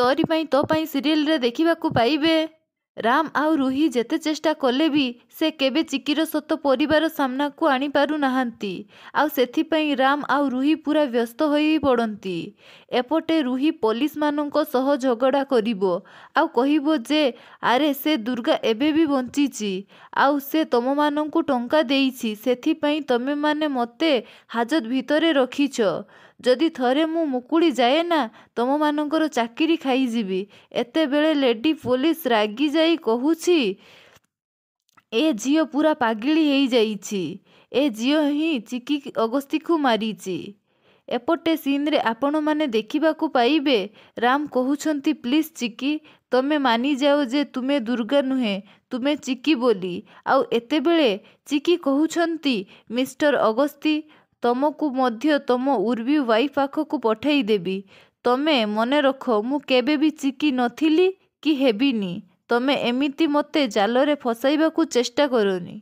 ତୋରି ପାଇଁ ତୋ ପାଇଁ ସିରିଏଲରେ ଦେଖିବାକୁ ପାଇବେ। ରାମ ଆଉ ରୁହି ଯେତେ ଚେଷ୍ଟା କଲେ ବି ସେ କେବେ ଚିକିର ସତ ପରିବାର ସାମ୍ନାକୁ ଆଣିପାରୁ ନାହାନ୍ତି। ଆଉ ସେଥିପାଇଁ ରାମ ଆଉ ରୁହି ପୁରା ବ୍ୟସ୍ତ ହୋଇ ପଡ଼ନ୍ତି। ଏପଟେ ରୁହି ପୋଲିସମାନଙ୍କ ସହ ଝଗଡ଼ା କରିବ ଆଉ କହିବ ଯେ ଆରେ ସେ ଦୁର୍ଗା ଏବେ ବି ବଞ୍ଚିଛି ଆଉ ସେ ତମମାନଙ୍କୁ ଟଙ୍କା ଦେଇଛି, ସେଥିପାଇଁ ତମେମାନେ ମୋତେ ହାଜତ ଭିତରେ ରଖିଛ। ଯଦି ଥରେ ମୁଁ ମୁକୁଳି ଯାଏ ନା ତମମାନଙ୍କର ଚାକିରି ଖାଇଯିବି। ଏତେବେଳେ ଲେଡି ପୋଲିସ ରାଗିଯାଇ କହୁଛି ଏ ଝିଅ ପୁରା ପାଗଳି ହେଇଯାଇଛି। ଏ ଝିଅ ହିଁ ଚିକି ଅଗସ୍ତିକୁ ମାରିଛି। ଏପଟେ ସିନ୍ରେ ଆପଣମାନେ ଦେଖିବାକୁ ପାଇବେ ରାମ କହୁଛନ୍ତି ପ୍ଲିଜ୍ ଚିକି ତମେ ମାନିଯାଅ ଯେ ତୁମେ ଦୁର୍ଗା ନୁହେଁ, ତୁମେ ଚିକି ବୋଲି। ଆଉ ଏତେବେଳେ ଚିକି କହୁଛନ୍ତି ମିଷ୍ଟର ଅଗସ୍ତି ତମକୁ ମଧ୍ୟ ତମ ଉର୍ବି ୱାଇଫ୍ ପାଖକୁ ପଠାଇଦେବି। ତମେ ମନେ ରଖ ମୁଁ କେବେ ବି ଚିକି ନଥିଲି କି ହେବିନି। ତମେ ଏମିତି ମୋତେ ଜାଲରେ ଫସାଇବାକୁ ଚେଷ୍ଟା କରନି।